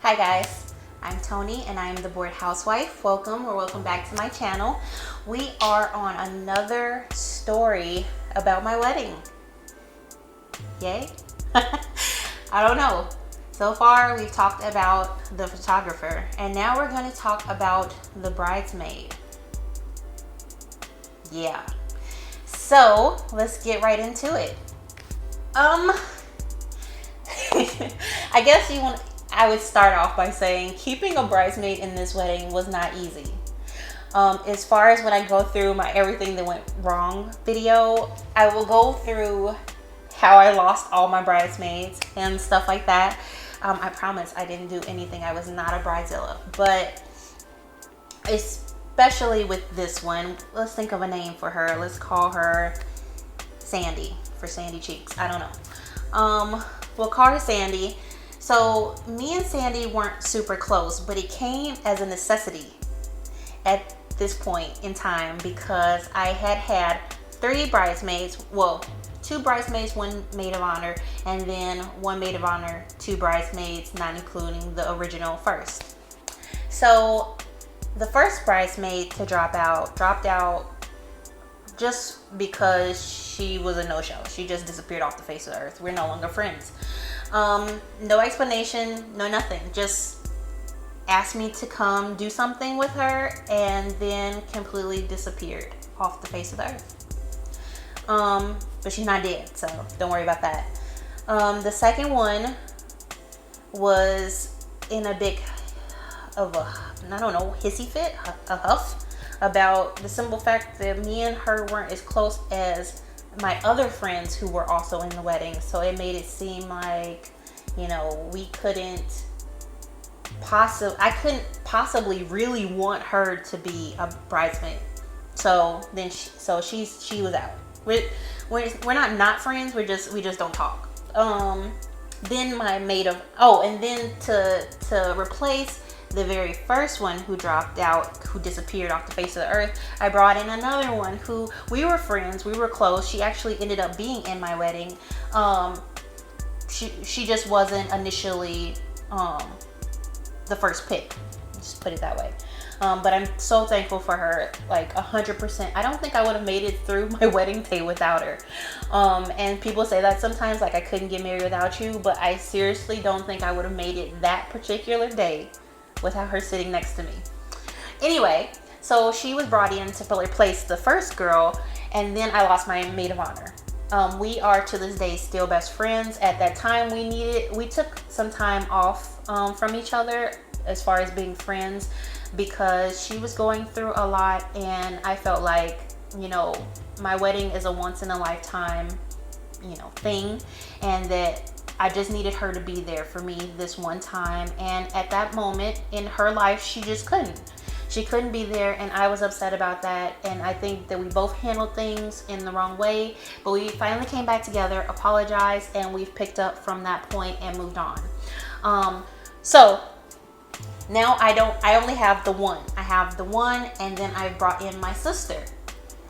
Hi guys, I'm Tony and I'm the Bored Housewife. Welcome back to my channel. We are on another story about my wedding. Yay? I don't know. So far we've talked about the photographer and now we're going to talk about the bridesmaid. Yeah. So let's get right into it. I guess I would start off by saying keeping a bridesmaid in this wedding was not easy. As far as when I go through my everything that went wrong video, I will go through how I lost all my bridesmaids and stuff like that. I promise I didn't do anything. I was not a bridezilla, but especially with this one, let's think of a name for her. Let's call her Sandy, for Sandy Cheeks. I don't know. We'll call her Sandy. So me and Sandy weren't super close, but it came as a necessity at this point in time because I had 3 bridesmaids. Well, 2 bridesmaids, 1 maid of honor, and then 1 maid of honor, 2 bridesmaids, not including the original first. So the first bridesmaid to dropped out just because she was a no-show. She just disappeared off the face of the earth. We're no longer friends. No explanation, no nothing. Just asked me to come do something with her and then completely disappeared off the face of the earth. But she's not dead, so don't worry about that. The second one was in a big of a, I don't know, hissy fit, a huff about the simple fact that me and her weren't as close as my other friends who were also in the wedding. So it made it seem like, you know, I couldn't possibly really want her to be a bridesmaid. So then she was out. We're not friends. We just don't talk. Then my maid of, and then to replace the very first one who dropped out, who disappeared off the face of the earth, I brought in another one who we were friends, we were close. She actually ended up being in my wedding. She just wasn't initially the first pick, just put it that way. But I'm so thankful for her, like 100%. I don't think I would have made it through my wedding day without her. And people say that sometimes, like I couldn't get married without you, but I seriously don't think I would have made it that particular day without her sitting next to me. Anyway, so she was brought in to replace the first girl, and then I lost my maid of honor. We are to this day still best friends. At that time we took some time off from each other as far as being friends because she was going through a lot, and I felt like, you know, my wedding is a once in a lifetime, you know, thing, and that I just needed her to be there for me this one time. And at that moment in her life, she just couldn't. She couldn't be there, and I was upset about that. And I think that we both handled things in the wrong way. But we finally came back together, apologized, and we've picked up from that point and moved on. So now I only have the one. I have the one, and then I brought in my sister.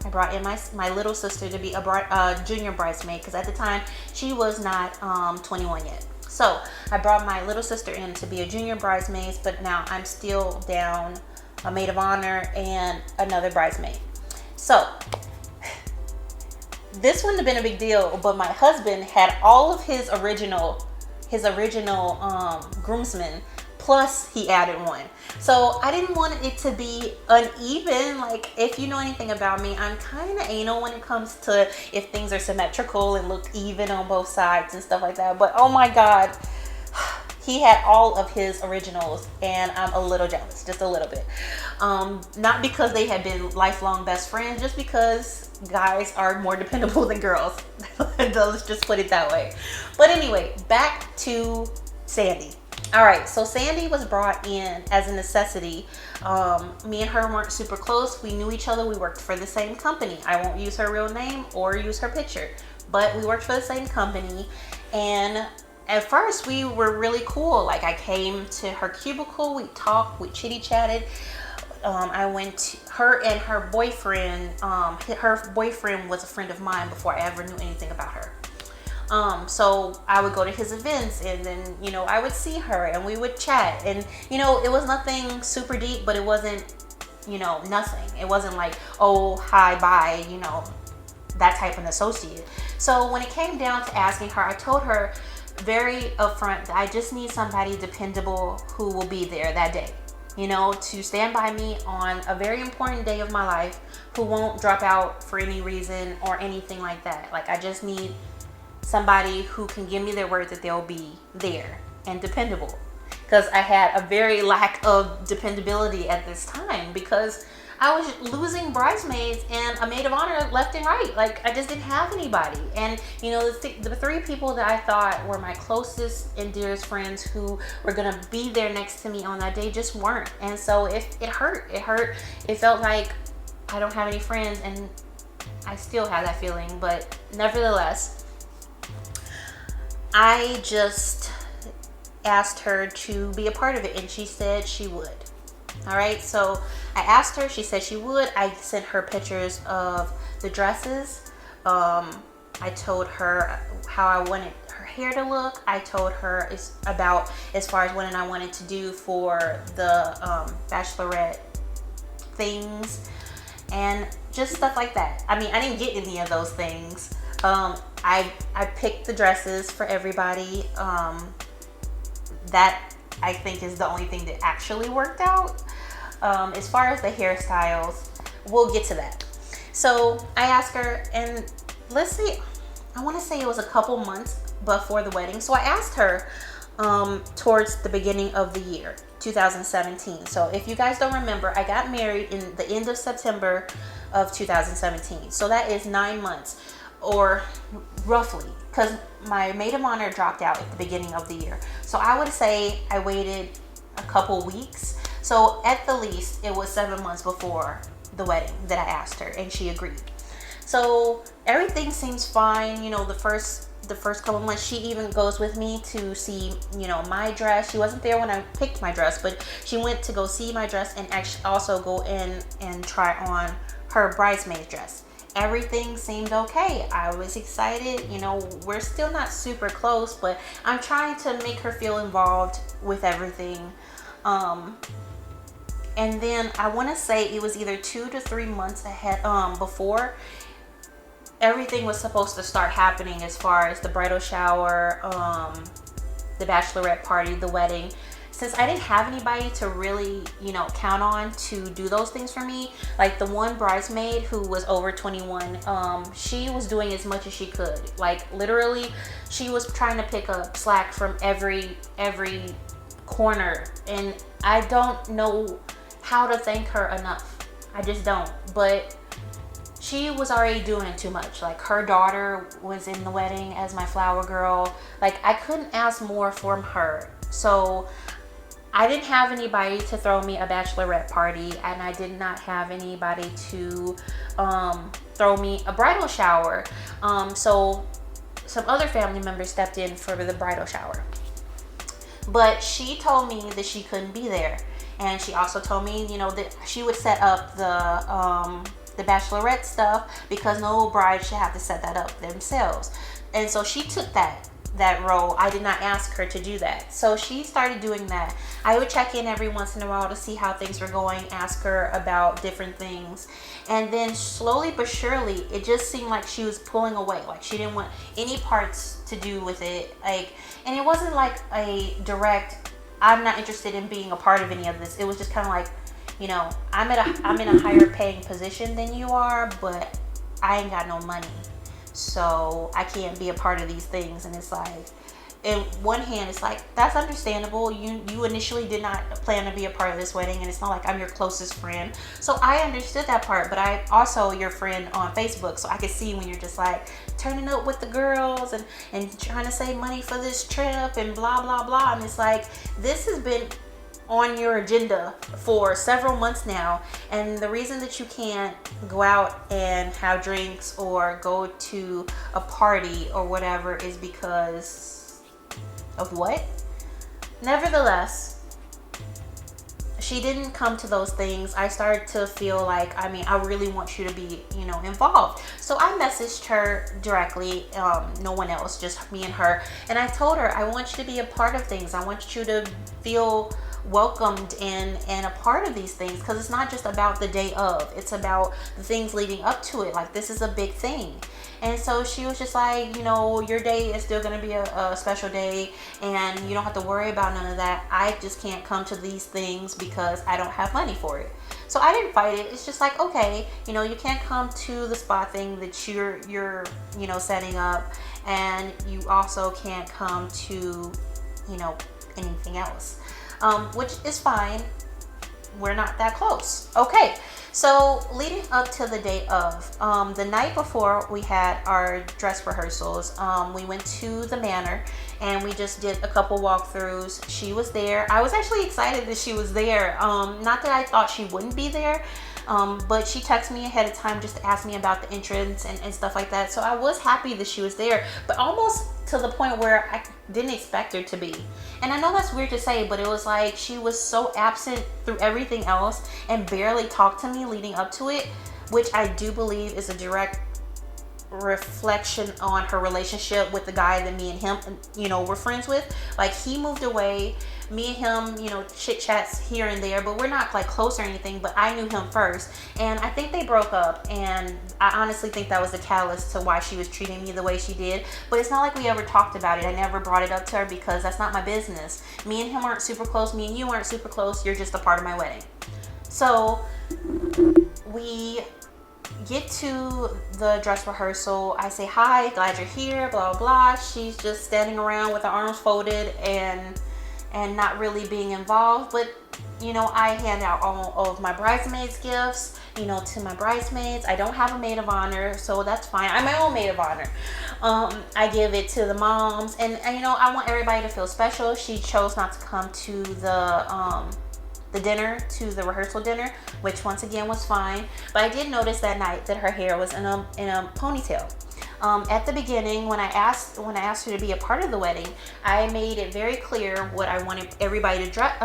I brought in my little sister to be a junior bridesmaid because at the time she was not 21 yet. So I brought my little sister in to be a junior bridesmaid, but now I'm still down a maid of honor and another bridesmaid. So this wouldn't have been a big deal, but my husband had all of his original groomsmen, plus he added one. So I didn't want it to be uneven. Like, if you know anything about me, I'm kind of anal when it comes to if things are symmetrical and look even on both sides and stuff like that. But oh my God, he had all of his originals, and I'm a little jealous, just a little bit. Not because they had been lifelong best friends, just because guys are more dependable than girls. Let's just put it that way. But anyway, back to Sandy. All right, so Sandy was brought in as a necessity. Me and her weren't super close. We knew each other. We worked for the same company. I won't use her real name or use her picture, but we worked for the same company. And at first we were really cool. Like, I came to her cubicle, we talked, we chitty chatted. Her and her boyfriend was a friend of mine before I ever knew anything about her. So I would go to his events, and then, you know, I would see her and we would chat, and, you know, it was nothing super deep, but it wasn't, you know, nothing. It wasn't like, oh, hi, bye, you know, that type of an associate. So when it came down to asking her, I told her very upfront that I just need somebody dependable who will be there that day, you know, to stand by me on a very important day of my life, who won't drop out for any reason or anything like that. Like, I just need somebody who can give me their word that they'll be there and dependable, because I had a very lack of dependability at this time, because I was losing bridesmaids and a maid of honor left and right. Like, I just didn't have anybody. And, you know, the three people that I thought were my closest and dearest friends who were gonna be there next to me on that day just weren't. And so it hurt. It felt like I don't have any friends, and I still have that feeling. But nevertheless, I just asked her to be a part of it, and she said she would. All right, so I asked her, she said she would. I sent her pictures of the dresses. I told her how I wanted her hair to look. I told her about as far as what I wanted to do for the bachelorette things and just stuff like that. I mean, I didn't get any of those things. I picked the dresses for everybody. That I think is the only thing that actually worked out. As far as the hairstyles, we'll get to that. So I asked her, and let's see, I want to say it was a couple months before the wedding. So I asked her towards the beginning of the year, 2017. So if you guys don't remember, I got married in the end of September of 2017. So that is 9 months, or roughly, because my maid of honor dropped out at the beginning of the year. So I would say I waited a couple weeks. So at the least, it was 7 months before the wedding that I asked her, and she agreed. So everything seems fine. You know, the first couple months, she even goes with me to see, you know, my dress. She wasn't there when I picked my dress, but she went to go see my dress and actually also go in and try on her bridesmaid dress. Everything seemed okay. I was excited. You know, we're still not super close, but I'm trying to make her feel involved with everything. And then I want to say it was either 2 to 3 months ahead before everything was supposed to start happening, as far as the bridal shower, the bachelorette party, the wedding. Since I didn't have anybody to really, you know, count on to do those things for me, like the one bridesmaid who was over 21, she was doing as much as she could. Like, literally, she was trying to pick up slack from every corner, and I don't know how to thank her enough. I just don't. But she was already doing too much. Like, her daughter was in the wedding as my flower girl. Like, I couldn't ask more from her. So I didn't have anybody to throw me a bachelorette party, and I did not have anybody to throw me a bridal shower. So some other family members stepped in for the bridal shower. But she told me that she couldn't be there. And she also told me, you know, that she would set up the bachelorette stuff, because no bride should have to set that up themselves. And so she took that role. I did not ask her to do that. So she started doing that. I would check in every once in a while to see how things were going, ask her about different things. And then slowly but surely, it just seemed like she was pulling away. Like, she didn't want any parts to do with it. Like, and it wasn't like a direct, I'm not interested in being a part of any of this. It was just kind of like, you know, I'm in a higher paying position than you are, but I ain't got no money, so I can't be a part of these things. And it's like, in one hand, it's like, that's understandable. You initially did not plan to be a part of this wedding, and it's not like I'm your closest friend. So I understood that part, but I also your friend on Facebook, so I could see when you're just like turning up with the girls and trying to save money for this trip and blah, blah, blah. And it's like, this has been on your agenda for several months now, and the reason that you can't go out and have drinks or go to a party or whatever is because of what? Nevertheless, she didn't come to those things, I started to feel like, I mean, I really want you to be, you know, involved. So I messaged her directly, no one else, just me and her. And I told her, I want you to be a part of things. I want you to feel welcomed and a part of these things, because it's not just about the day of, it's about the things leading up to it. Like, this is a big thing. And so she was just like, you know, your day is still going to be a special day, and you don't have to worry about none of that. I just can't come to these things because I don't have money for it. So I didn't fight it. It's just like, okay, you know, you can't come to the spa thing that you're you know, setting up, and you also can't come to, you know, anything else, which is fine. We're not that close. Okay. So leading up to the day of, the night before we had our dress rehearsals, we went to the manor and we just did a couple walkthroughs. She was there. I was actually excited that she was there. Not that I thought she wouldn't be there, but she texted me ahead of time just to ask me about the entrance and stuff like that. So I was happy that she was there, but almost to the point where I didn't expect her to be. And I know that's weird to say, but it was like she was so absent through everything else and barely talked to me leading up to it, which I do believe is a direct reflection on her relationship with the guy that me and him, you know, were friends with. Like, he moved away, me and him, you know, chit chats here and there, but we're not like close or anything. But I knew him first, and I think they broke up, and I honestly think that was the catalyst to why she was treating me the way she did. But it's not like we ever talked about it. I never brought it up to her because that's not my business. Me and him aren't super close. Me and you aren't super close. You're just a part of my wedding. So we get to the dress rehearsal. I say, hi, glad you're here, blah blah. She's just standing around with her arms folded and not really being involved. But you know, I hand out all of my bridesmaids gifts, you know, to my bridesmaids. I don't have a maid of honor, so that's fine. I'm my own maid of honor. I give it to the moms, and you know, I want everybody to feel special. She chose not to come to the dinner, to the rehearsal dinner, which once again was fine. But I did notice that night that her hair was in a ponytail. At the beginning, when I asked her to be a part of the wedding, I made it very clear what I wanted everybody to dress,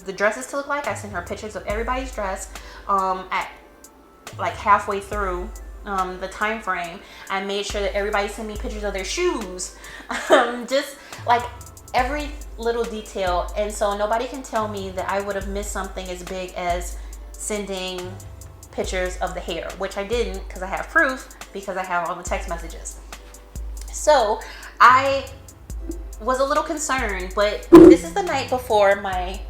the dresses to look like. I sent her pictures of everybody's dress. At like halfway through the time frame, I made sure that everybody sent me pictures of their shoes, just like every little detail. And so nobody can tell me that I would have missed something as big as sending pictures of the hair, which I didn't, because I have proof, because I have all the text messages. So I was a little concerned, but this is the night before my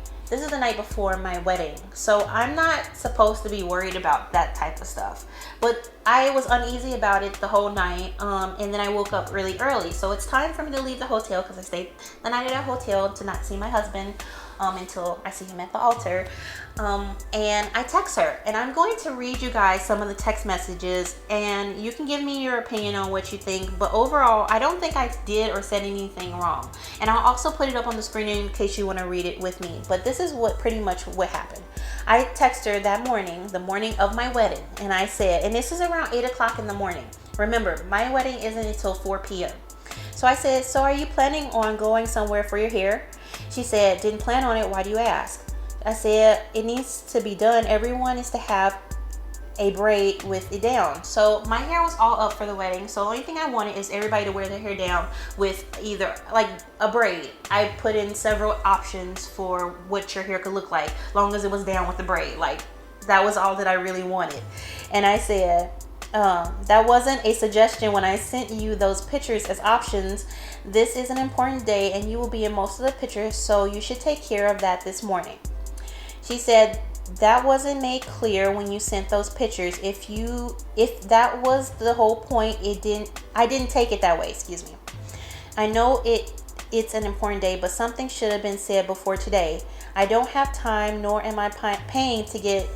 wedding, so I'm not supposed to be worried about that type of stuff. But I was uneasy about it the whole night, and then I woke up really early. So it's time for me to leave the hotel, because I stayed the night at a hotel to not see my husband until I see him at the altar. And I text her, and I'm going to read you guys some of the text messages, and you can give me your opinion on what you think. But overall, I don't think I did or said anything wrong. And I'll also put it up on the screen in case you want to read it with me. But this is pretty much what happened. I texted her that morning, the morning of my wedding, and I said, and this is around 8 o'clock in the morning. Remember, my wedding isn't until 4 p.m. So I said, so are you planning on going somewhere for your hair? She said, didn't plan on it. Why do you ask? I said, it needs to be done. Everyone is to have a braid with it down. So my hair was all up for the wedding. So the only thing I wanted is everybody to wear their hair down with either like a braid. I put in several options for what your hair could look like, long as it was down with the braid. Like, that was all that I really wanted. And I said, that wasn't a suggestion when I sent you those pictures as options. This is an important day and you will be in most of the pictures, so you should take care of that this morning. She said, that wasn't made clear when you sent those pictures. If that was the whole point, I didn't take it that way, excuse me. I know it's an important day, but something should have been said before today. I don't have time, nor am I paying to get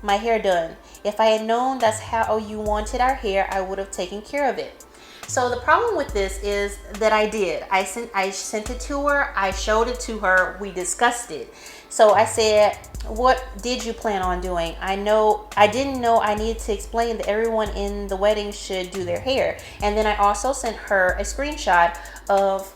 my hair done. If I had known that's how you wanted our hair, I would have taken care of it. So the problem with this is that I did. I sent it to her. I showed it to her. We discussed it. So I said, what did you plan on doing? I didn't know I needed to explain that everyone in the wedding should do their hair. And then I also sent her a screenshot of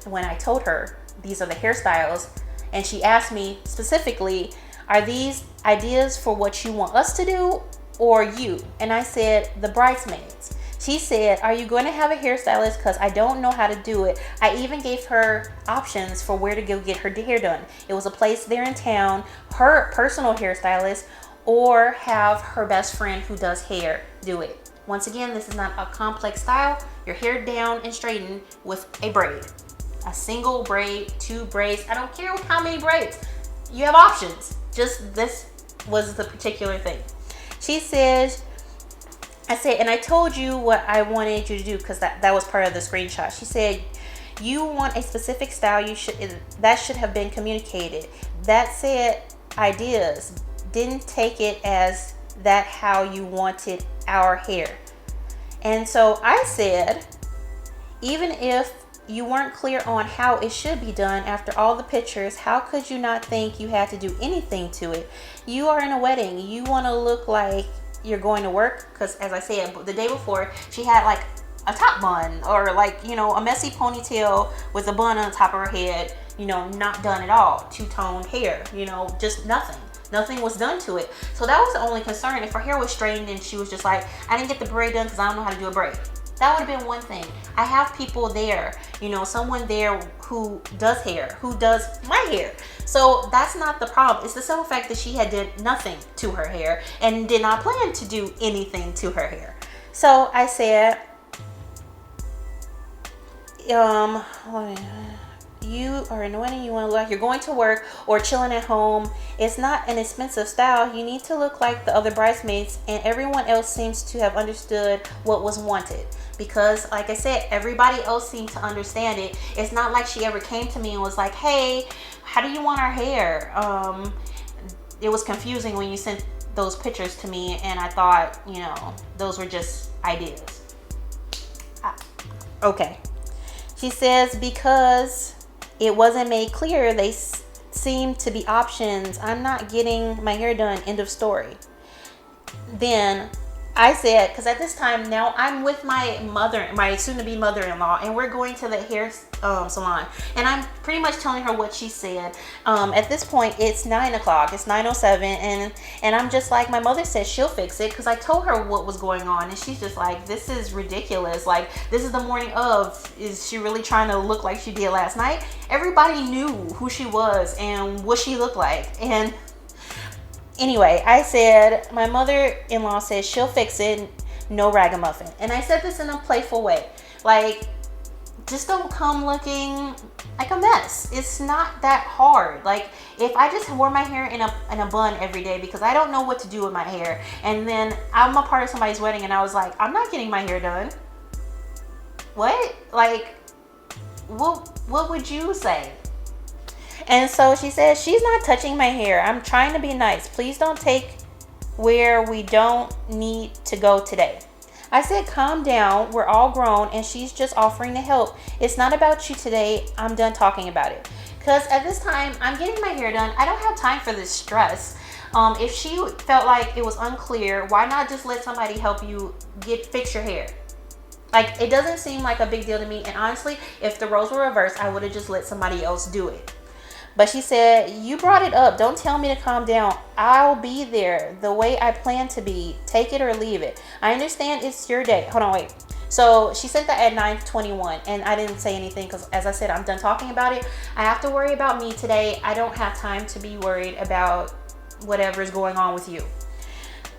when I told her these are the hairstyles And she asked me specifically, are these ideas for what you want us to do or you? And I said, the bridesmaids. She said, are you going to have a hairstylist? Because I don't know how to do it. I even gave her options for where to go get her hair done. It was a place there in town, her personal hairstylist, or have her best friend who does hair do it. Once again, this is not a complex style. Your hair down and straightened with a braid. A single braid, 2 braids. I don't care how many braids. You have options. Just this was the particular thing. She says, I said, and I told you what I wanted you to do, because that was part of the screenshot. She said, you want a specific style, that should have been communicated. That said ideas. Didn't take it as that how you wanted our hair. And so I said, even if you weren't clear on how it should be done after all the pictures, how could you not think you had to do anything to it? You are in a wedding. You want to look like you're going to work, because as I said, the day before she had like a top bun, or like, you know, a messy ponytail with a bun on the top of her head, you know, not done at all, two-toned hair, you know, just nothing was done to it. So that was the only concern. If her hair was straightened and she was just like, I didn't get the braid done because I don't know how to do a braid, that would have been one thing. I have people there, you know, someone there who does hair, who does my hair. So that's not the problem. It's the simple fact that she had did nothing to her hair and did not plan to do anything to her hair. So I said, you are in a wedding, you want to look like you're going to work or chilling at home. It's not an expensive style. You need to look like the other bridesmaids, and everyone else seems to have understood what was wanted. Because like I said, everybody else seemed to understand it. It's not like she ever came to me and was like, hey, how do you want our hair? It was confusing when you sent those pictures to me, and I thought, you know, those were just ideas. Okay. She says, because it wasn't made clear, they seem to be options. I'm not getting my hair done. End of story. Then I said, because at this time now I'm with my soon-to-be mother-in-law, and we're going to the hair salon, and I'm pretty much telling her what she said. At this point, it's 9 o'clock. It's 9:07, and I'm just like, my mother said she'll fix it, because I told her what was going on, and she's just like, this is ridiculous. Like, this is the morning of. Is she really trying to look like she did last night? Everybody knew who she was and what she looked like, and anyway, I said, my mother-in-law says she'll fix it, no ragamuffin. And I said this in a playful way. Like, just don't come looking like a mess. It's not that hard. Like, if I just wore my hair in a bun every day because I don't know what to do with my hair, and then I'm a part of somebody's wedding and I was like, I'm not getting my hair done. What? Like, what would you say? And so she says, she's not touching my hair. I'm trying to be nice. Please don't take where we don't need to go today. I said, calm down. We're all grown, and she's just offering to help. It's not about you today. I'm done talking about it. Because at this time, I'm getting my hair done. I don't have time for this stress. If she felt like it was unclear, why not just let somebody help you fix your hair? Like, it doesn't seem like a big deal to me. And honestly, if the roles were reversed, I would have just let somebody else do it. But she said, you brought it up. Don't tell me to calm down. I'll be there the way I plan to be. Take it or leave it. I understand it's your day. Hold on, wait. So she sent that at 9:21, and I didn't say anything because, as I said, I'm done talking about it. I have to worry about me today. I don't have time to be worried about whatever's going on with you.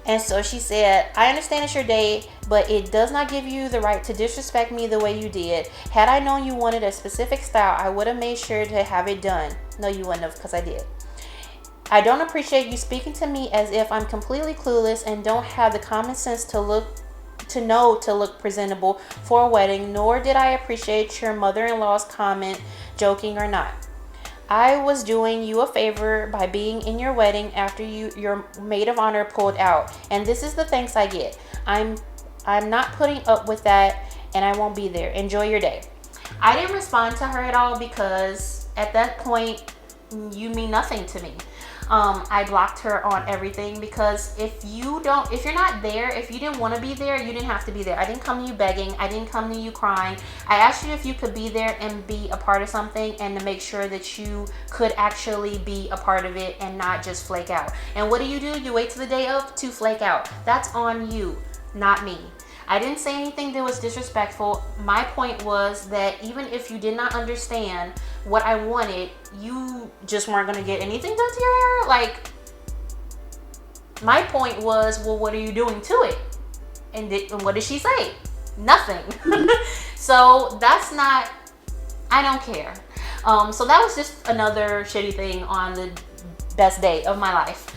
And so she said, I understand it's your day, but it does not give you the right to disrespect me the way you did. Had I known you wanted a specific style, I would have made sure to have it done. No, you wouldn't have, because I did. I don't appreciate you speaking to me as if I'm completely clueless and don't have the common sense to look presentable for a wedding, nor did I appreciate your mother-in-law's comment, joking or not. I was doing you a favor by being in your wedding after your maid of honor pulled out, and this is the thanks I get. I'm not putting up with that, and I won't be there. Enjoy your day. I didn't respond to her at all because at that point you mean nothing to me. I blocked her on everything, because if you're not there, if you didn't want to be there, you didn't have to be there. I didn't come to you begging. I didn't come to you crying. I asked you if you could be there and be a part of something, and to make sure that you could actually be a part of it and not just flake out. And what do? You wait till the day of to flake out. That's on you, not me. I didn't say anything that was disrespectful. My point was that even if you did not understand what I wanted, you just weren't going to get anything done to your hair. Like, my point was, well, what are you doing to it? And what did she say? Nothing. So that's not, I don't care. So that was just another shitty thing on the best day of my life.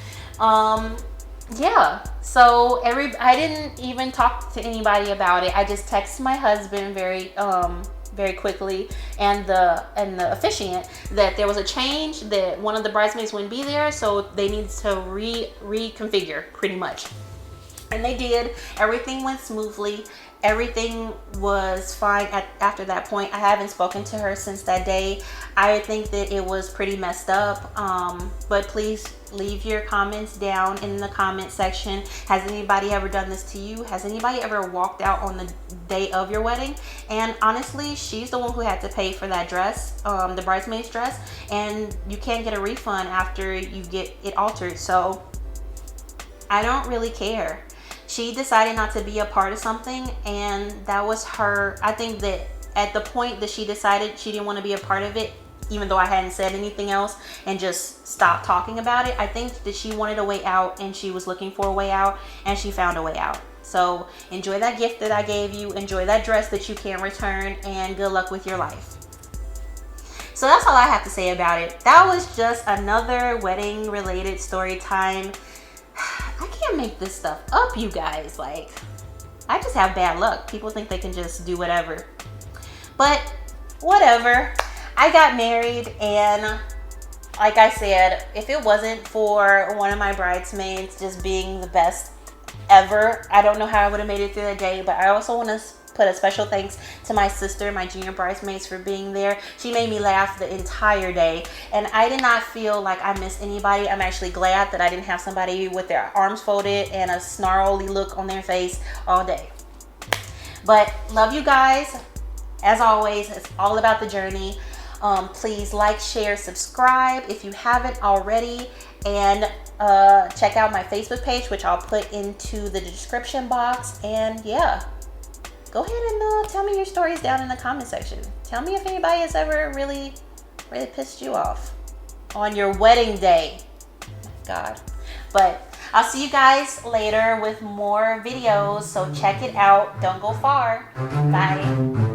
Yeah, so I didn't even talk to anybody about it. I just texted my husband very quickly, and the officiant, that there was a change, that one of the bridesmaids wouldn't be there, so they needed to reconfigure pretty much. And they did. Everything went smoothly. Everything was fine after that point. I haven't spoken to her since that day. I think that it was pretty messed up. But please leave your comments down in the comment section. Has anybody ever done this to you? Has anybody ever walked out on the day of your wedding? And honestly, she's the one who had to pay for that dress, the bridesmaid's dress, and you can't get a refund after you get it altered. So I don't really care. She decided not to be a part of something, and that was her. I think that at the point that she decided she didn't want to be a part of it, even though I hadn't said anything else and just stopped talking about it, I think that she wanted a way out, and she was looking for a way out, and she found a way out. So enjoy that gift that I gave you, enjoy that dress that you can't return, and good luck with your life. So that's all I have to say about it. That was just another wedding related story time. I can't make this stuff up, you guys. Like, I just have bad luck. People think they can just do whatever. But whatever. I got married, and like I said, if it wasn't for one of my bridesmaids just being the best ever, I don't know how I would have made it through the day. But I also want to put a special thanks to my sister, my junior bridesmaids, for being there. She made me laugh the entire day, and I did not feel like I missed anybody. I'm actually glad that I didn't have somebody with their arms folded and a snarly look on their face all day. But love you guys. As always, it's all about the journey. Please like, share, subscribe if you haven't already, and check out my Facebook page, which I'll put into the description box. And yeah, go ahead and tell me your stories down in the comment section. Tell me if anybody has ever really pissed you off on your wedding day. Oh my God. But I'll see you guys later with more videos, so check it out. Don't go far. Bye.